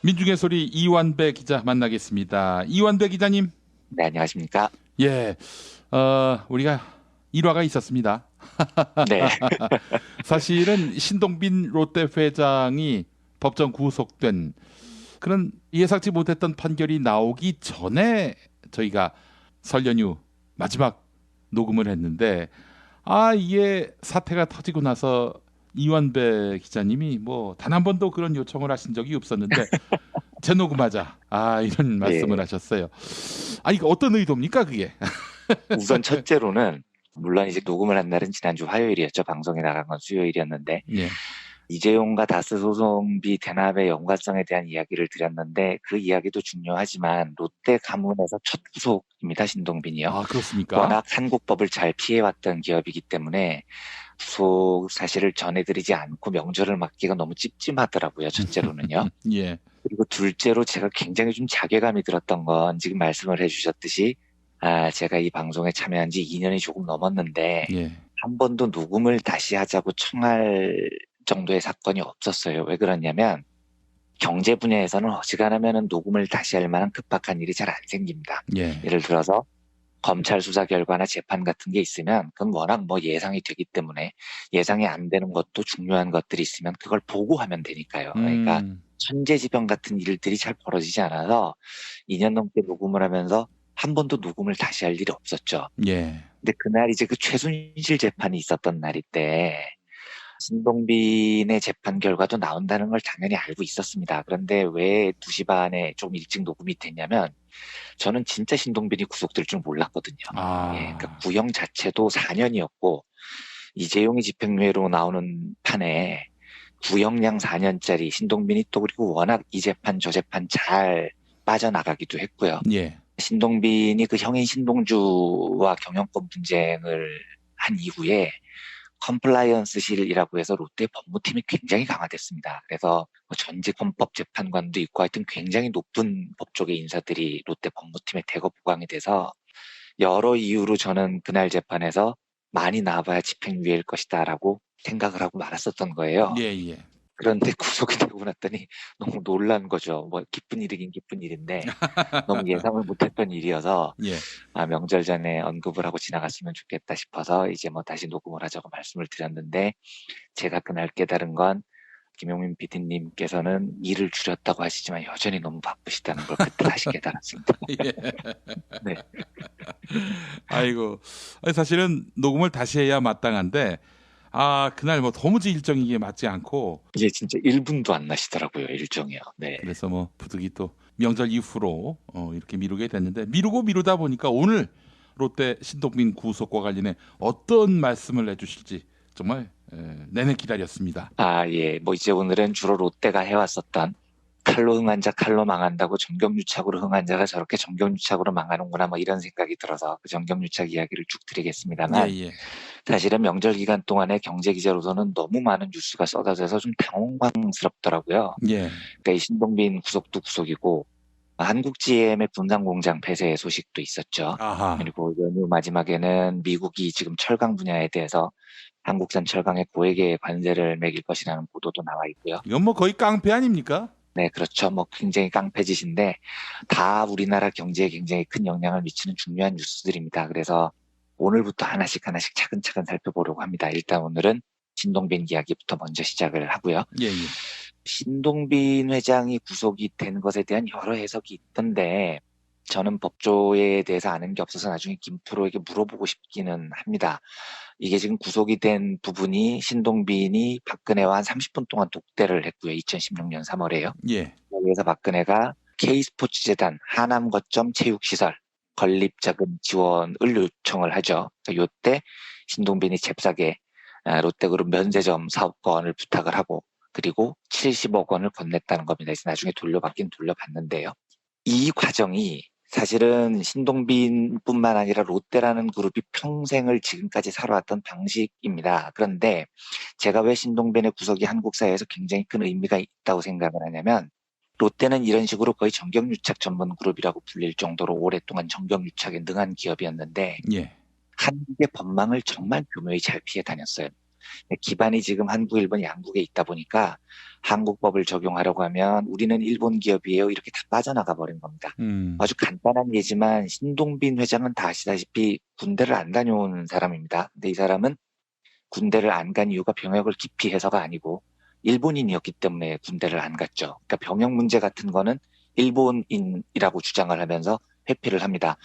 민중의 소리 이완배 기자 만나겠습니다. 이완배 기자님. 네, 안녕하십니까? 예, 우리가 일화가 있었습니다. 네. 사실은 신동빈 롯데 회장이 법정 구속된 그런 예상치 못했던 판결이 나오기 전에 저희가 설 연휴 마지막 녹음을 했는데 이게 사태가 터지고 나서 이완배 기자님이 뭐 단 한 번도 그런 요청을 하신 적이 없었는데 재녹음하자 이런 말씀을 예. 하셨어요. 이거 어떤 의도입니까 그게? 우선 첫째로는 물론 이제 녹음을 한 날은 지난주 화요일이었죠. 방송에 나간 건 수요일이었는데 예. 이재용과 다스 소송비 대납의 연관성에 대한 이야기를 드렸는데 그 이야기도 중요하지만 롯데 가문에서 첫 구속입니다. 신동빈이요. 그렇습니까? 워낙 한국법을 잘 피해왔던 기업이기 때문에 구속 사실을 전해드리지 않고 명절을 맞기가 너무 찝찝하더라고요. 첫째로는요. 예. 그리고 둘째로 제가 굉장히 좀 자괴감이 들었던 건 지금 말씀을 해주셨듯이 제가 이 방송에 참여한 지 2년이 조금 넘었는데 예. 한 번도 녹음을 다시 하자고 청할 정도의 사건이 없었어요. 왜 그러냐면 경제 분야에서는 어지간하면 녹음을 다시 할 만한 급박한 일이 잘 안 생깁니다. 예. 예를 들어서 검찰 수사 결과나 재판 같은 게 있으면 그건 워낙 예상이 되기 때문에 예상이 안 되는 것도 중요한 것들이 있으면 그걸 보고하면 되니까요. 그러니까 천재지변 같은 일들이 잘 벌어지지 않아서 2년 넘게 녹음을 하면서 한 번도 녹음을 다시 할 일이 없었죠. 예. 근데 그날 이제 그 최순실 재판이 있었던 날인데 신동빈의 재판 결과도 나온다는 걸 당연히 알고 있었습니다. 그런데 왜 2시 반에 좀 일찍 녹음이 됐냐면 저는 진짜 신동빈이 구속될 줄 몰랐거든요. 그러니까 구형 자체도 4년이었고 이재용이 집행유예로 나오는 판에 구형량 4년짜리 신동빈이 또 그리고 워낙 이 재판 저 재판 잘 빠져나가기도 했고요. 예. 신동빈이 그 형인 신동주와 경영권 분쟁을 한 이후에 컴플라이언스실이라고 해서 롯데 법무팀이 굉장히 강화됐습니다. 그래서 전직 헌법재판관도 있고 하여튼 굉장히 높은 법조계 인사들이 롯데 법무팀에 대거 보강이 돼서 여러 이유로 저는 그날 재판에서 많이 나와봐야 집행유예일 것이다라고 생각을 하고 말았었던 거예요. 예. 그런데 구속이 되고 났더니 너무 놀란 거죠. 기쁜 일이긴 기쁜 일인데 너무 예상을 못했던 일이어서 예. 명절 전에 언급을 하고 지나갔으면 좋겠다 싶어서 이제 다시 녹음을 하자고 말씀을 드렸는데 제가 그날 깨달은 건 김용민 PD님께서는 일을 줄였다고 하시지만 여전히 너무 바쁘시다는 걸 그때 다시 깨달았습니다. 예. 네. 아이고. 사실은 녹음을 다시 해야 마땅한데 그날 도무지 일정이 이게 맞지 않고 이게 진짜 1분도 안 나시더라고요. 일정이요. 네. 그래서 부득이 또 명절 이후로 이렇게 미루게 됐는데 미루다 보니까 오늘 롯데 신동빈 구속과 관련해 어떤 말씀을 해주실지 정말 내내 기다렸습니다. 예. 이제 오늘은 주로 롯데가 해왔었던 칼로 흥한 자 칼로 망한다고 정경유착으로 흥한 자가 저렇게 정경유착으로 망하는구나 이런 생각이 들어서 그 정경유착 이야기를 쭉 드리겠습니다만 예. 사실은 명절 기간 동안에 경제기자로서는 너무 많은 뉴스가 쏟아져서 좀 당황스럽더라고요. 예. 그러니까 이 신동빈 구속도 구속이고 한국GM의 분당공장 폐쇄 소식도 있었죠. 그리고 연휴 마지막에는 미국이 지금 철강 분야에 대해서 한국산 철강에 고액의 관세를 매길 것이라는 보도도 나와 있고요. 이건 거의 깡패 아닙니까? 네, 그렇죠. 굉장히 깡패짓인데 다 우리나라 경제에 굉장히 큰 영향을 미치는 중요한 뉴스들입니다. 그래서 오늘부터 하나씩 차근차근 살펴보려고 합니다. 일단 오늘은 신동빈 이야기부터 먼저 시작을 하고요. 예. 신동빈 회장이 구속이 된 것에 대한 여러 해석이 있던데 저는 법조에 대해서 아는 게 없어서 나중에 김프로에게 물어보고 싶기는 합니다. 이게 지금 구속이 된 부분이 신동빈이 박근혜와 한 30분 동안 독대를 했고요. 2016년 3월에요. 예. 그래서 박근혜가 K스포츠재단 하남거점 체육시설 건립자금 지원을 요청을 하죠. 이때 신동빈이 잽싸게 롯데그룹 면세점 사업권을 부탁을 하고 그리고 70억 원을 건넸다는 겁니다. 그래서 나중에 돌려받긴 돌려받는데요. 이 과정이 사실은 신동빈뿐만 아니라 롯데라는 그룹이 평생을 지금까지 살아왔던 방식입니다. 그런데 제가 왜 신동빈의 구속이 한국 사회에서 굉장히 큰 의미가 있다고 생각을 하냐면 롯데는 이런 식으로 거의 정경유착 전문 그룹이라고 불릴 정도로 오랫동안 정경유착에 능한 기업이었는데 예. 한국의 법망을 정말 교묘히 잘 피해 다녔어요. 기반이 지금 한국, 일본 양국에 있다 보니까 한국법을 적용하려고 하면 우리는 일본 기업이에요. 이렇게 다 빠져나가 버린 겁니다. 아주 간단한 예지만 신동빈 회장은 다 아시다시피 군대를 안 다녀온 사람입니다. 근데 이 사람은 군대를 안 간 이유가 병역을 기피해서가 아니고 일본인이었기 때문에 군대를 안 갔죠. 그러니까 병역 문제 같은 거는 일본인이라고 주장을 하면서 회피를 합니다.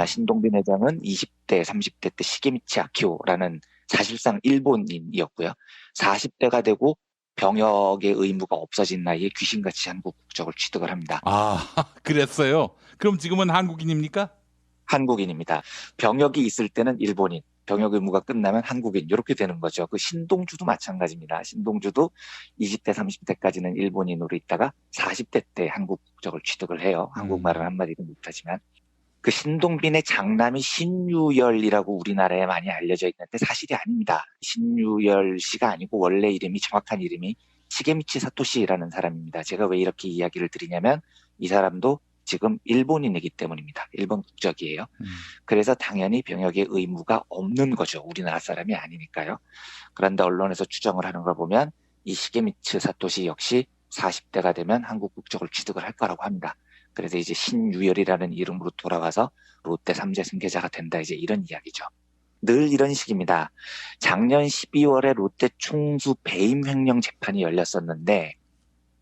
신동빈 회장은 20대, 30대 때 시게미치 아키오라는 사실상 일본인이었고요. 40대가 되고 병역의 의무가 없어진 나이에 귀신같이 한국 국적을 취득을 합니다. 그랬어요. 그럼 지금은 한국인입니까? 한국인입니다. 병역이 있을 때는 일본인, 병역 의무가 끝나면 한국인 이렇게 되는 거죠. 그 신동주도 마찬가지입니다. 신동주도 20대, 30대까지는 일본인으로 있다가 40대 때 한국 국적을 취득을 해요. 한국말은 한마디도 못하지만. 그 신동빈의 장남이 신유열이라고 우리나라에 많이 알려져 있는데 사실이 아닙니다. 신유열 씨가 아니고 원래 이름이, 정확한 이름이 시게미치 사토시라는 사람입니다. 제가 왜 이렇게 이야기를 드리냐면 이 사람도 지금 일본인이기 때문입니다. 일본 국적이에요. 그래서 당연히 병역의 의무가 없는 거죠. 우리나라 사람이 아니니까요. 그런데 언론에서 추정을 하는 걸 보면 이 시게미츠 사토시 역시 40대가 되면 한국 국적을 취득을 할 거라고 합니다. 그래서 이제 신유열이라는 이름으로 돌아와서 롯데 3재 승계자가 된다. 이제 이런 이야기죠. 늘 이런 식입니다. 작년 12월에 롯데 총수 배임 횡령 재판이 열렸었는데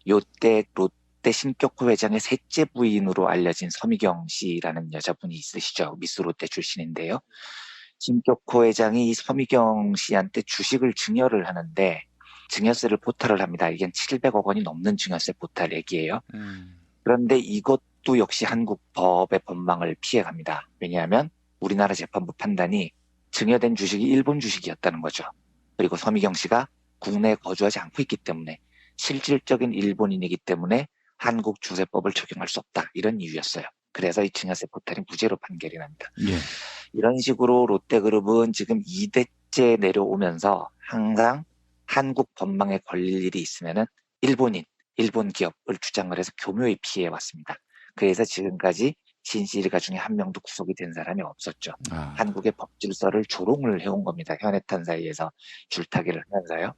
요때 롯데 신격호 회장의 셋째 부인으로 알려진 서미경 씨라는 여자분이 있으시죠. 미스 롯데 출신인데요. 신격호 회장이 이 서미경 씨한테 주식을 증여를 하는데 증여세를 포탈을 합니다. 이게 700억 원이 넘는 증여세 포탈액이에요. 그런데 이것도 역시 한국 법의 법망을 피해갑니다. 왜냐하면 우리나라 재판부 판단이 증여된 주식이 일본 주식이었다는 거죠. 그리고 서미경 씨가 국내에 거주하지 않고 있기 때문에 실질적인 일본인이기 때문에 한국 주세법을 적용할 수 없다. 이런 이유였어요. 그래서 이 증여세 포탈이 무죄로 판결이 납니다. 예. 이런 식으로 롯데그룹은 지금 2대째 내려오면서 항상 한국 법망에 걸릴 일이 있으면은 일본 기업을 주장을 해서 교묘히 피해왔습니다. 그래서 지금까지 진실가 중에 한 명도 구속이 된 사람이 없었죠. 한국의 법 질서를 조롱을 해온 겁니다. 현해탄 사이에서 줄타기를 하면서요.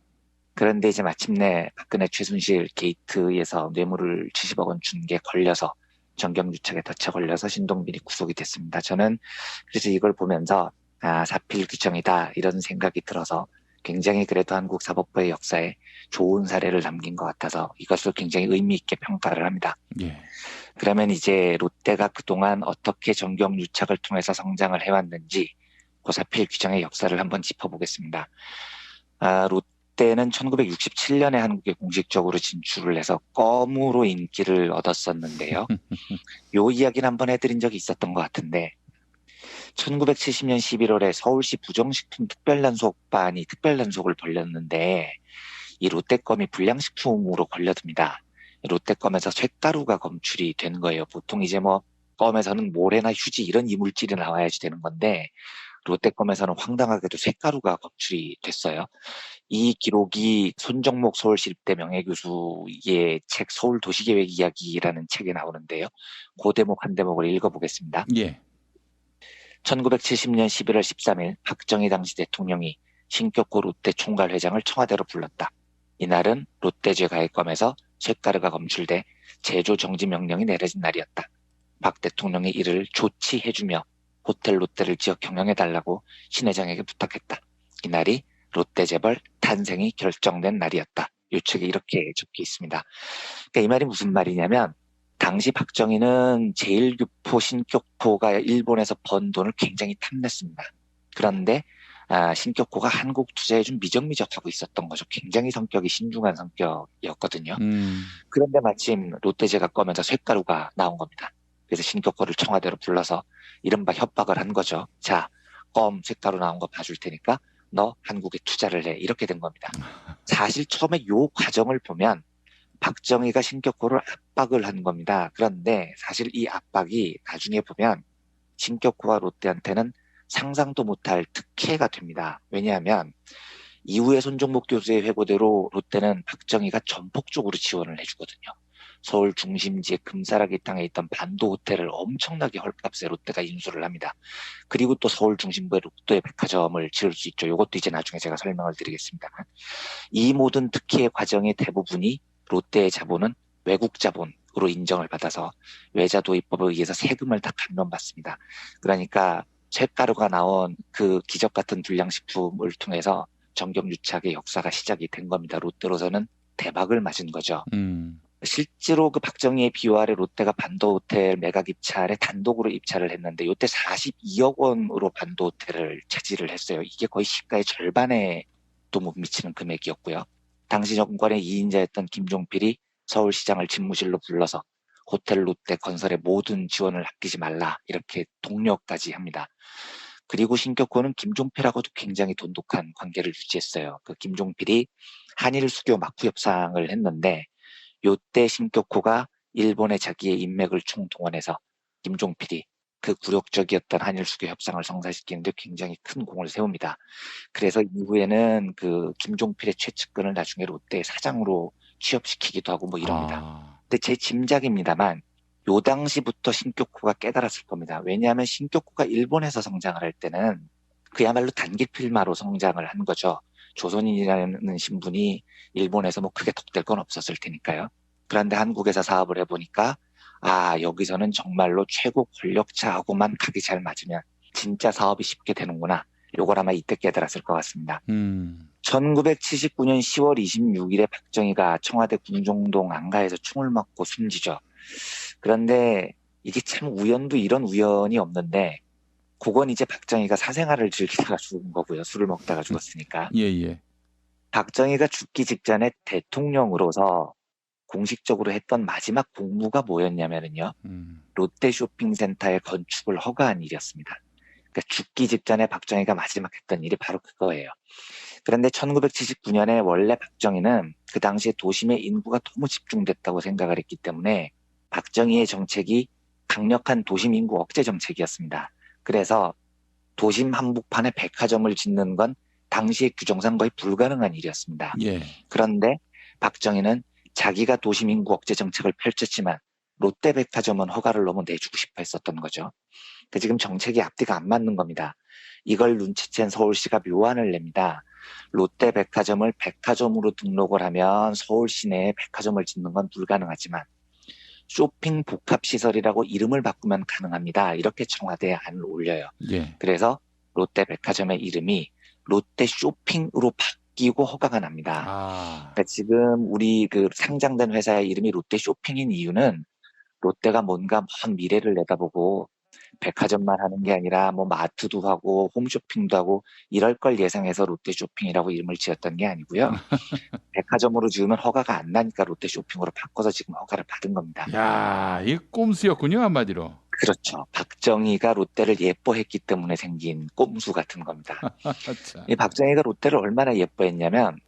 그런데 이제 마침내 박근혜 최순실 게이트에서 뇌물을 70억 원 준 게 걸려서 정경유착에 덫에 걸려서 신동빈이 구속이 됐습니다. 저는 그래서 이걸 보면서 사필 규정이다 이런 생각이 들어서 굉장히 그래도 한국 사법부의 역사에 좋은 사례를 남긴 것 같아서 이것을 굉장히 의미 있게 평가를 합니다. 예. 그러면 이제 롯데가 그동안 어떻게 정경유착을 통해서 성장을 해왔는지 그 사필 규정의 역사를 한번 짚어보겠습니다. 롯데는 1967년에 한국에 공식적으로 진출을 해서 껌으로 인기를 얻었었는데요. 요 이야기는 한번 해드린 적이 있었던 것 같은데 1970년 11월에 서울시 부정식품 특별단속반이 특별단속을 벌였는데 이 롯데껌이 불량식품으로 걸려듭니다. 롯데껌에서 쇳가루가 검출이 된 거예요. 보통 이제 뭐 껌에서는 모래나 휴지 이런 이물질이 나와야지 되는 건데 롯데껌에서는 황당하게도 쇳가루가 검출이 됐어요. 이 기록이 손정목 서울시립대 명예교수의 책 서울도시계획 이야기라는 책에 나오는데요. 그 대목 한 대목을 읽어보겠습니다. 예. 1970년 11월 13일 박정희 당시 대통령이 신격호 롯데 총괄회장을 청와대로 불렀다. 이날은 롯데제 가액검에서 쇳가루가 검출돼 제조 정지 명령이 내려진 날이었다. 박 대통령이 이를 조치해주며 호텔 롯데를 지어 경영해달라고 신 회장에게 부탁했다. 이날이 롯데재벌 탄생이 결정된 날이었다. 이 책에 이렇게 적혀 있습니다. 그러니까 이 말이 무슨 말이냐면 당시 박정희는 제일교포 신격호가 일본에서 번 돈을 굉장히 탐냈습니다. 그런데 신격호가 한국 투자에 좀 미적미적하고 있었던 거죠. 굉장히 성격이 신중한 성격이었거든요. 그런데 마침 롯데제가 꺼면서 쇳가루가 나온 겁니다. 그래서 신격호를 청와대로 불러서 이른바 협박을 한 거죠. 자, 껌 쇳가루 나온 거 봐줄 테니까 너 한국에 투자를 해. 이렇게 된 겁니다. 사실 처음에 이 과정을 보면 박정희가 신격호를 압박을 한 겁니다. 그런데 사실 이 압박이 나중에 보면 신격호와 롯데한테는 상상도 못할 특혜가 됩니다. 왜냐하면 이후에 손정목 교수의 회고대로 롯데는 박정희가 전폭적으로 지원을 해주거든요. 서울 중심지의 금싸라기 땅에 있던 반도 호텔을 엄청나게 헐값에 롯데가 인수를 합니다. 그리고 또 서울 중심부에 롯데 백화점을 지을 수 있죠. 이것도 이제 나중에 제가 설명을 드리겠습니다. 이 모든 특혜의 과정의 대부분이 롯데의 자본은 외국 자본으로 인정을 받아서 외자 도입법에 의해서 세금을 다 감면받습니다. 그러니까 쇳가루가 나온 그 기적 같은 불량식품을 통해서 정경유착의 역사가 시작이 된 겁니다. 롯데로서는 대박을 맞은 거죠. 실제로 그 박정희의 비화 아래 롯데가 반도호텔 매각 입찰에 단독으로 입찰을 했는데 이때 42억 원으로 반도호텔을 차지를 했어요. 이게 거의 시가의 절반에도 못 미치는 금액이었고요. 당시 정권의 2인자였던 김종필이 서울시장을 집무실로 불러서 호텔 롯데 건설에 모든 지원을 아끼지 말라 이렇게 독려까지 합니다. 그리고 신격호는 김종필하고도 굉장히 돈독한 관계를 유지했어요. 그 김종필이 한일 수교 막후 협상을 했는데 요때 신격호가 일본에 자기의 인맥을 총동원해서 김종필이 그 굴욕적이었던 한일 수교 협상을 성사시키는데 굉장히 큰 공을 세웁니다. 그래서 이후에는 그 김종필의 최측근을 나중에 롯데 사장으로 취업시키기도 하고 뭐 이럽니다. 근데 제 짐작입니다만 요 당시부터 신격호가 깨달았을 겁니다. 왜냐하면 신격호가 일본에서 성장을 할 때는 그야말로 단기 필마로 성장을 한 거죠. 조선인이라는 신분이 일본에서 뭐 크게 덕될 건 없었을 테니까요. 그런데 한국에서 사업을 해보니까 여기서는 정말로 최고 권력자하고만 각이 잘 맞으면 진짜 사업이 쉽게 되는구나. 요걸 아마 이때 깨달았을 것 같습니다. 1979년 10월 26일에 박정희가 청와대 궁정동 안가에서 총을 맞고 숨지죠. 그런데 이게 참 우연도 이런 우연이 없는데 그건 이제 박정희가 사생활을 즐기다가 죽은 거고요. 술을 먹다가 죽었으니까. 예. 박정희가 죽기 직전에 대통령으로서 공식적으로 했던 마지막 공무가 뭐였냐면요. 롯데 쇼핑센터의 건축을 허가한 일이었습니다. 그러니까 죽기 직전에 박정희가 마지막 했던 일이 바로 그거예요. 그런데 1979년에 원래 박정희는 그 당시에 도심의 인구가 너무 집중됐다고 생각을 했기 때문에 박정희의 정책이 강력한 도심 인구 억제 정책이었습니다. 그래서 도심 한복판에 백화점을 짓는 건 당시의 규정상 거의 불가능한 일이었습니다. 예. 그런데 박정희는 자기가 도심 인구 억제 정책을 펼쳤지만 롯데백화점은 허가를 너무 내주고 싶어 했었던 거죠. 지금 정책이 앞뒤가 안 맞는 겁니다. 이걸 눈치챈 서울시가 묘안을 냅니다. 롯데백화점을 백화점으로 등록을 하면 서울 시내에 백화점을 짓는 건 불가능하지만 쇼핑 복합시설이라고 이름을 바꾸면 가능합니다. 이렇게 청와대에 안을 올려요. 예. 그래서 롯데백화점의 이름이 롯데쇼핑으로 바뀌고 허가가 납니다. 그러니까 지금 우리 그 상장된 회사의 이름이 롯데쇼핑인 이유는 롯데가 뭔가 먼 미래를 내다보고 백화점만 하는 게 아니라 뭐 마트도 하고 홈쇼핑도 하고 이럴 걸 예상해서 롯데쇼핑이라고 이름을 지었던 게 아니고요. 백화점으로 지으면 허가가 안 나니까 롯데쇼핑으로 바꿔서 지금 허가를 받은 겁니다. 야, 이 꼼수였군요, 한마디로. 그렇죠. 박정희가 롯데를 예뻐했기 때문에 생긴 꼼수 같은 겁니다. 이 박정희가 롯데를 얼마나 예뻐했냐면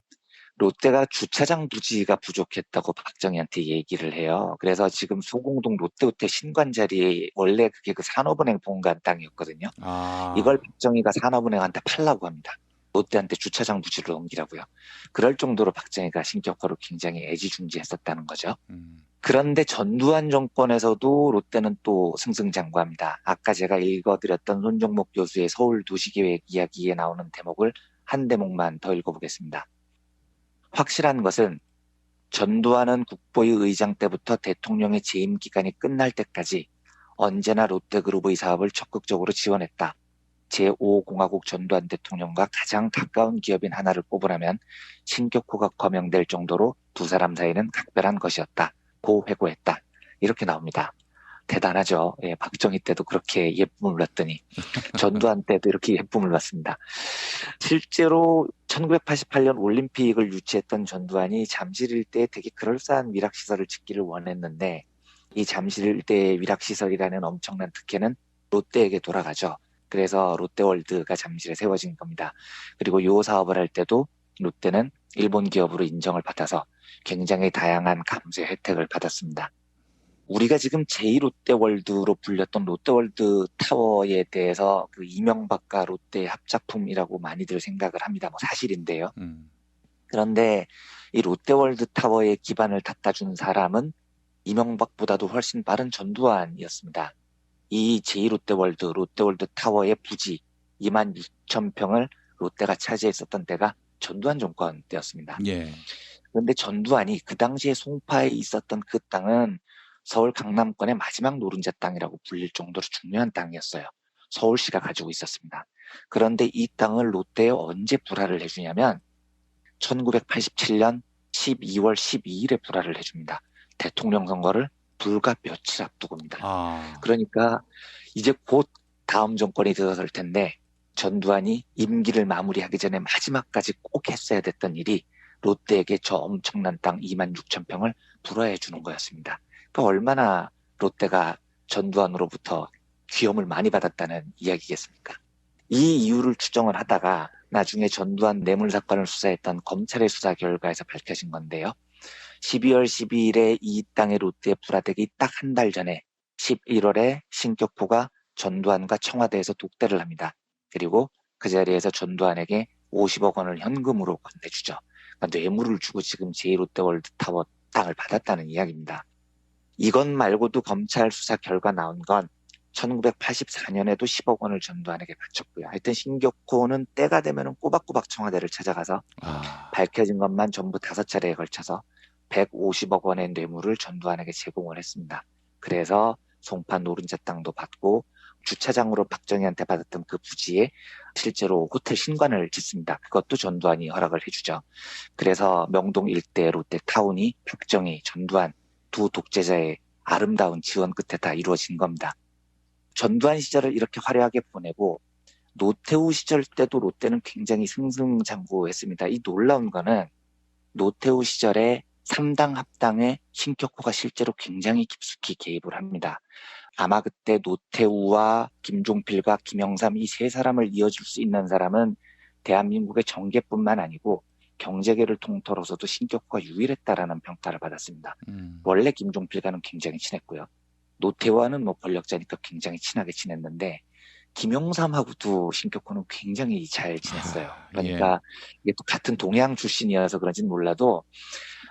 롯데가 주차장 부지가 부족했다고 박정희한테 얘기를 해요. 그래서 지금 소공동 롯데호텔 신관 자리에 원래 그게 그 산업은행 본관 땅이었거든요. 이걸 박정희가 산업은행한테 팔라고 합니다. 롯데한테 주차장 부지를 넘기라고요. 그럴 정도로 박정희가 신격화로 굉장히 애지중지했었다는 거죠. 그런데 전두환 정권에서도 롯데는 또 승승장구합니다. 아까 제가 읽어드렸던 손정목 교수의 서울 도시계획 이야기에 나오는 대목을 한 대목만 더 읽어보겠습니다. 확실한 것은 전두환은 국보위 의장 때부터 대통령의 재임 기간이 끝날 때까지 언제나 롯데그룹의 사업을 적극적으로 지원했다. 제5공화국 전두환 대통령과 가장 가까운 기업인 하나를 꼽으라면 신격호가 거명될 정도로 두 사람 사이는 각별한 것이었다. 고 회고했다. 이렇게 나옵니다. 대단하죠. 예, 박정희 때도 그렇게 예쁨을 받더니 전두환 때도 이렇게 예쁨을 받습니다. 실제로 1988년 올림픽을 유치했던 전두환이 잠실 일대에 되게 그럴싸한 위락시설을 짓기를 원했는데 이 잠실 일대의 위락시설이라는 엄청난 특혜는 롯데에게 돌아가죠. 그래서 롯데월드가 잠실에 세워진 겁니다. 그리고 이 사업을 할 때도 롯데는 일본 기업으로 인정을 받아서 굉장히 다양한 감세 혜택을 받았습니다. 우리가 지금 제2롯데월드로 불렸던 롯데월드 타워에 대해서 그 이명박과 롯데의 합작품이라고 많이들 생각을 합니다. 뭐 사실인데요. 그런데 이 롯데월드 타워의 기반을 갖다 준 사람은 이명박보다도 훨씬 빠른 전두환이었습니다. 이 제2롯데월드, 롯데월드 타워의 부지 26,000평을 롯데가 차지했었던 때가 전두환 정권 때였습니다. 예. 그런데 전두환이 그 당시에 송파에 있었던 그 땅은 서울 강남권의 마지막 노른자 땅이라고 불릴 정도로 중요한 땅이었어요. 서울시가 가지고 있었습니다. 그런데 이 땅을 롯데에 언제 불화를 해주냐면 1987년 12월 12일에 불화를 해줍니다. 대통령 선거를 불과 며칠 앞두고입니다. 그러니까 이제 곧 다음 정권이 들어설 텐데 전두환이 임기를 마무리하기 전에 마지막까지 꼭 했어야 됐던 일이 롯데에게 저 엄청난 땅 26,000평을 불화해 주는 거였습니다. 그러니까 얼마나 롯데가 전두환으로부터 귀염을 많이 받았다는 이야기겠습니까? 이 이유를 추정을 하다가 나중에 전두환 뇌물 사건을 수사했던 검찰의 수사 결과에서 밝혀진 건데요. 12월 12일에 이 땅의 롯데에 불화되기 딱 한 달 전에 11월에 신격호가 전두환과 청와대에서 독대를 합니다. 그리고 그 자리에서 전두환에게 50억 원을 현금으로 건네주죠. 그러니까 뇌물을 주고 지금 제2롯데월드 타워 땅을 받았다는 이야기입니다. 이것 말고도 검찰 수사 결과 나온 건 1984년에도 10억 원을 전두환에게 바쳤고요. 하여튼 신격호는 때가 되면 꼬박꼬박 청와대를 찾아가서 밝혀진 것만 전부 5차례에 걸쳐서 150억 원의 뇌물을 전두환에게 제공을 했습니다. 그래서 송파 노른자 땅도 받고 주차장으로 박정희한테 받았던 그 부지에 실제로 호텔 신관을 짓습니다. 그것도 전두환이 허락을 해주죠. 그래서 명동 일대 롯데타운이 박정희, 전두환 두 독재자의 아름다운 지원 끝에 다 이루어진 겁니다. 전두환 시절을 이렇게 화려하게 보내고 노태우 시절 때도 롯데는 굉장히 승승장구했습니다. 이 놀라운 거는 노태우 시절에 3당 합당에 신격호가 실제로 굉장히 깊숙이 개입을 합니다. 아마 그때 노태우와 김종필과 김영삼 이 세 사람을 이어줄 수 있는 사람은 대한민국의 정계뿐만 아니고 경제계를 통틀어서도 신격호가 유일했다라는 평가를 받았습니다. 원래 김종필과는 굉장히 친했고요. 노태우와는 뭐 권력자니까 굉장히 친하게 지냈는데 김영삼하고도 신격호는 굉장히 잘 지냈어요. 그러니까 이게 또 같은 동양 출신이어서 그런지는 몰라도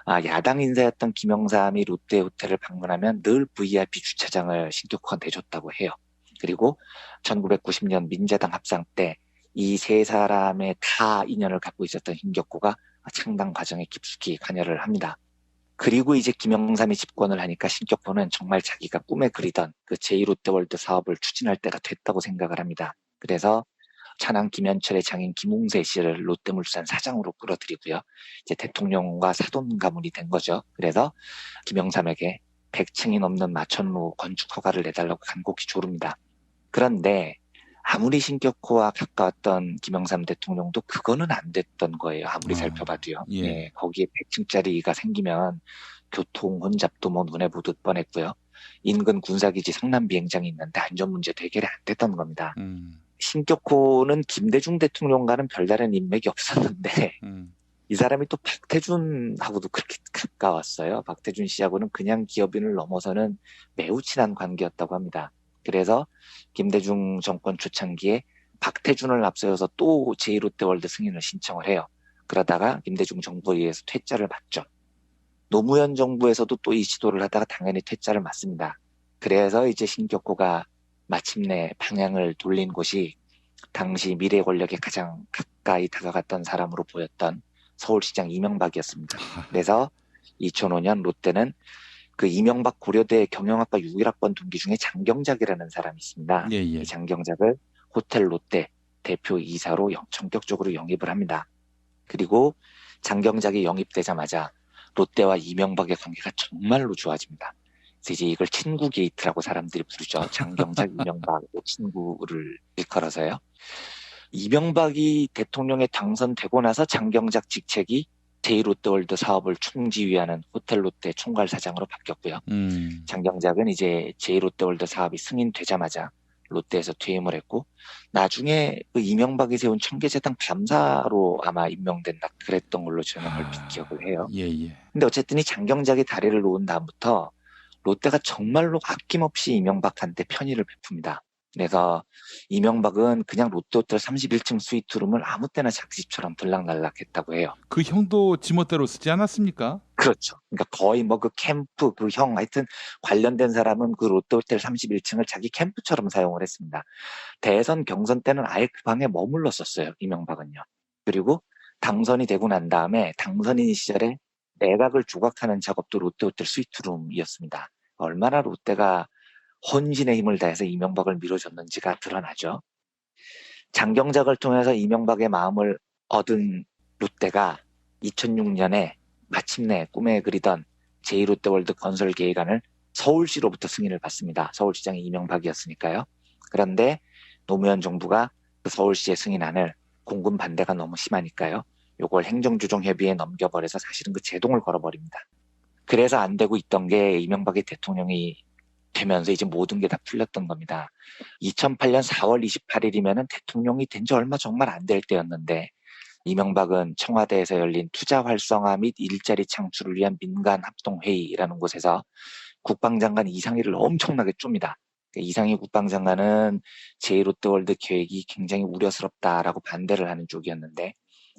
야당 인사였던 김영삼이 롯데 호텔을 방문하면 늘 VIP 주차장을 신격호가 내줬다고 해요. 그리고 1990년 민자당 합상 때 이 세 사람의 다 인연을 갖고 있었던 신격호가 창당 과정에 깊숙이 관여를 합니다. 그리고 이제 김영삼이 집권을 하니까 신격호는 정말 자기가 꿈에 그리던 그 제2롯데월드 사업을 추진할 때가 됐다고 생각을 합니다. 그래서 찬양 김현철의 장인 김웅세 씨를 롯데물산 사장으로 끌어들이고요. 이제 대통령과 사돈 가문이 된 거죠. 그래서 김영삼에게 100층이 넘는 마천루 건축 허가를 내달라고 간곡히 조릅니다. 그런데 아무리 신격호와 가까웠던 김영삼 대통령도 그거는 안 됐던 거예요. 아무리 살펴봐도요. 예, 거기에 100층짜리가 생기면 교통 혼잡도 뭐 눈에 보듯 뻔했고요. 인근 군사기지 성남 비행장이 있는데 안전 문제도 해결이 안 됐던 겁니다. 신격호는 김대중 대통령과는 별다른 인맥이 없었는데 이 사람이 또 박태준하고도 그렇게 가까웠어요. 박태준 씨하고는 그냥 기업인을 넘어서는 매우 친한 관계였다고 합니다. 그래서 김대중 정권 초창기에 박태준을 앞세워서 또 제2롯데월드 승인을 신청을 해요. 그러다가 김대중 정부에 의해서 퇴짜를 맞죠. 노무현 정부에서도 또 이 시도를 하다가 당연히 퇴짜를 맞습니다. 그래서 이제 신격호가 마침내 방향을 돌린 곳이 당시 미래 권력에 가장 가까이 다가갔던 사람으로 보였던 서울시장 이명박이었습니다. 그래서 2005년 롯데는 그 이명박 고려대 경영학과 6.1학번 동기 중에 장경작이라는 사람이 있습니다. 이 장경작을 호텔 롯데 대표 이사로 전격적으로 영입을 합니다. 그리고 장경작이 영입되자마자 롯데와 이명박의 관계가 정말로 좋아집니다. 그래서 이제 이걸 친구 게이트라고 사람들이 부르죠. 장경작, 이명박 친구를 일컬어서요. 이명박이 대통령에 당선되고 나서 장경작 직책이 제2롯데월드 사업을 총지휘하는 호텔롯데 총괄사장으로 바뀌었고요. 장경작은 이제 제2롯데월드 사업이 승인되자마자 롯데에서 퇴임을 했고 나중에 그 이명박이 세운 청계재단 감사로 아마 임명된다 그랬던 걸로 저는 얼핏 기억을 해요. 근데 어쨌든 이 장경작이 다리를 놓은 다음부터 롯데가 정말로 아낌없이 이명박한테 편의를 베풉니다. 그래서 이명박은 그냥 롯데호텔 31층 스위트룸을 아무 때나 자기 집처럼 들락날락했다고 해요. 그 형도 지멋대로 쓰지 않았습니까? 그렇죠. 그러니까 거의 뭐 그 캠프, 그 형, 하여튼 관련된 사람은 그 롯데호텔 31층을 자기 캠프처럼 사용을 했습니다. 대선 경선 때는 아예 그 방에 머물렀었어요, 이명박은요. 그리고 당선이 되고 난 다음에 당선인 시절에 내각을 조각하는 작업도 롯데호텔 스위트룸이었습니다. 얼마나 롯데가 혼신의 힘을 다해서 이명박을 밀어줬는지가 드러나죠. 장경작을 통해서 이명박의 마음을 얻은 롯데가 2006년에 마침내 꿈에 그리던 제2롯데월드 건설 계획안을 서울시로부터 승인을 받습니다. 서울시장이 이명박이었으니까요. 그런데 노무현 정부가 그 서울시의 승인안을 공군 반대가 너무 심하니까요. 요걸 행정조정협의회에 넘겨버려서 사실은 그 제동을 걸어버립니다. 그래서 안 되고 있던 게 이명박이 대통령이 되면서 이제 모든 게 다 풀렸던 겁니다. 2008년 4월 28일이면은 대통령이 된 지 얼마 정말 안 될 때였는데 이명박은 청와대에서 열린 투자 활성화 및 일자리 창출을 위한 민간 합동회의라는 곳에서 국방장관 이상희를 엄청나게 쫌니다. 이상희 국방장관은 제1롯데월드 계획이 굉장히 우려스럽다라고 반대를 하는 쪽이었는데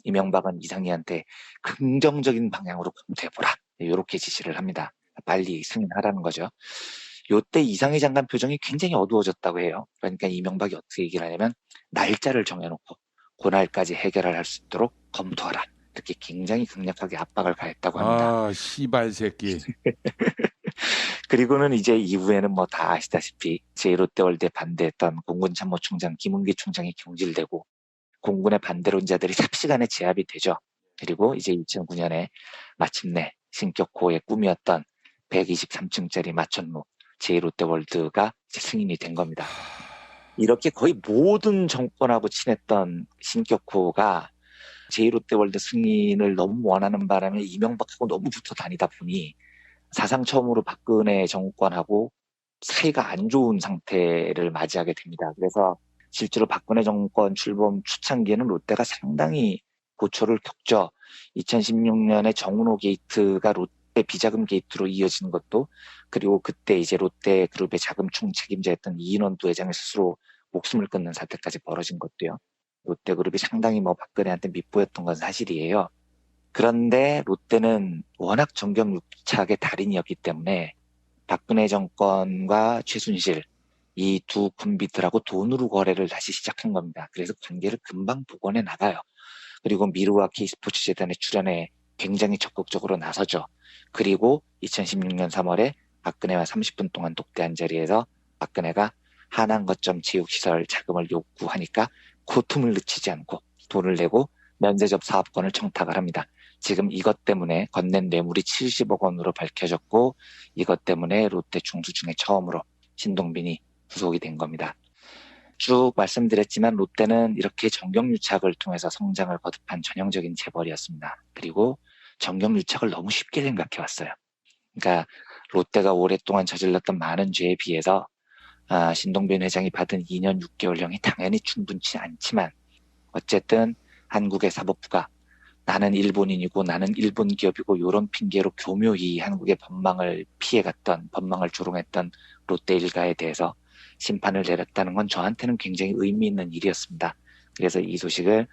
이명박은 이상희한테 긍정적인 방향으로 검토해보라. 이렇게 지시를 합니다. 빨리 승인하라는 거죠. 요때 이상희 장관 표정이 굉장히 어두워졌다고 해요. 그러니까 이명박이 어떻게 얘기를 하냐면 날짜를 정해놓고 그날까지 해결을 할 수 있도록 검토하라. 이렇게 굉장히 강력하게 압박을 가했다고 합니다. 아, 씨발 새끼. 그리고는 이제 이후에는 뭐 다 아시다시피 제1롯데월드에 반대했던 공군참모총장 김은기 총장이 경질되고 공군의 반대론자들이 삽시간에 제압이 되죠. 그리고 이제 2009년에 마침내 신격호의 꿈이었던 123층짜리 마천루 제1롯데월드가 승인이 된 겁니다. 이렇게 거의 모든 정권하고 친했던 신격호가 제1롯데월드 승인을 너무 원하는 바람에 이명박하고 너무 붙어 다니다 보니 사상 처음으로 박근혜 정권하고 사이가 안 좋은 상태를 맞이하게 됩니다. 그래서 실제로 박근혜 정권 출범 초창기에는 롯데가 상당히 고초를 겪죠. 2016년에 정은호 게이트가 롯데 비자금 게이트로 이어진 것도, 그리고 그때 이제 롯데그룹의 자금총 책임자였던 이인원 회장이 스스로 목숨을 끊는 사태까지 벌어진 것도요. 롯데그룹이 상당히 뭐 박근혜한테 밉보였던 건 사실이에요. 그런데 롯데는 워낙 정경유착의 달인이었기 때문에 박근혜 정권과 최순실 이 두 군비들하고 돈으로 거래를 다시 시작한 겁니다. 그래서 관계를 금방 복원해 나가요. 그리고 미르와 K스포츠재단에 출연해 굉장히 적극적으로 나서죠. 그리고 2016년 3월에 박근혜와 30분 동안 독대한 자리에서 박근혜가 하남거점 체육시설 자금을 요구하니까 그 틈을 늦추지 않고 돈을 내고 면세점 사업권을 청탁을 합니다. 지금 이것 때문에 건넨 뇌물이 70억 원으로 밝혀졌고 이것 때문에 롯데 중수 중에 처음으로 신동빈이 구속이 된 겁니다. 쭉 말씀드렸지만 롯데는 이렇게 정경유착을 통해서 성장을 거듭한 전형적인 재벌이었습니다. 그리고 정경유착을 너무 쉽게 생각해 왔어요. 그러니까 롯데가 오랫동안 저질렀던 많은 죄에 비해서 신동빈 회장이 받은 2년 6개월형이 당연히 충분치 않지만 어쨌든 한국의 사법부가 나는 일본인이고 나는 일본 기업이고 이런 핑계로 교묘히 한국의 법망을 피해갔던, 법망을 조롱했던 롯데 일가에 대해서 심판을 내렸다는 건 저한테는 굉장히 의미 있는 일이었습니다. 그래서 이 소식을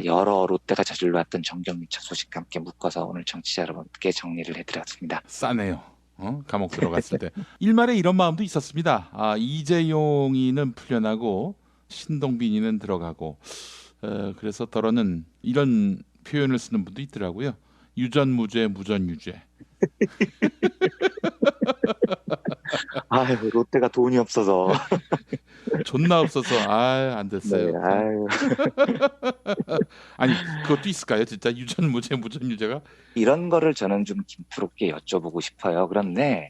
여러 롯데가 저질러왔던 정경유착 소식과 함께 묶어서 오늘 청취자 여러분께 정리를 해드렸습니다. 싸네요. 감옥 들어갔을 때. 일말에 이런 마음도 있었습니다. 이재용이는 풀려나고 신동빈이는 들어가고 그래서 더러는 이런 표현을 쓰는 분도 있더라고요. 유전무죄, 무전유죄. 아유, 롯데가 돈이 없어서. 존나 없어서 안 됐어요. 네, 아유. 아니 그것도 있을까요? 진짜 유전무죄, 무전유죄가? 이런 거를 저는 좀 김프롭게 여쭤보고 싶어요. 그런데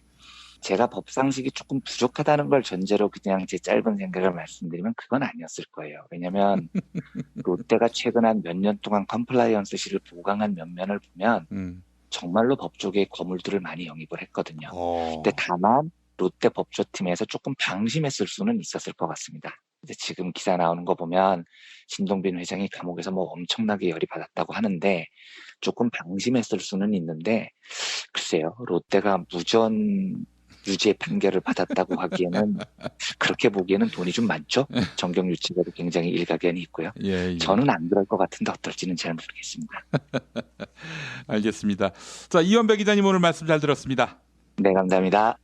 제가 법상식이 조금 부족하다는 걸 전제로 그냥 제 짧은 생각을 말씀드리면 그건 아니었을 거예요. 왜냐하면 롯데가 최근 한 몇 년 동안 컴플라이언스실을 보강한 면면을 보면 정말로 법조계의 거물들을 많이 영입을 했거든요. 근데 다만 롯데 법조팀에서 조금 방심했을 수는 있었을 것 같습니다. 근데 지금 기사 나오는 거 보면 신동빈 회장이 감옥에서 뭐 엄청나게 열이 받았다고 하는데 조금 방심했을 수는 있는데 글쎄요. 롯데가 무전 유죄 판결을 받았다고 하기에는 그렇게 보기에는 돈이 좀 많죠. 정경 유치가도 굉장히 일가견이 있고요. 예, 예. 저는 안 그럴 것 같은데 어떨지는 잘 모르겠습니다. 알겠습니다. 자, 이원배 기자님 오늘 말씀 잘 들었습니다. 네, 감사합니다.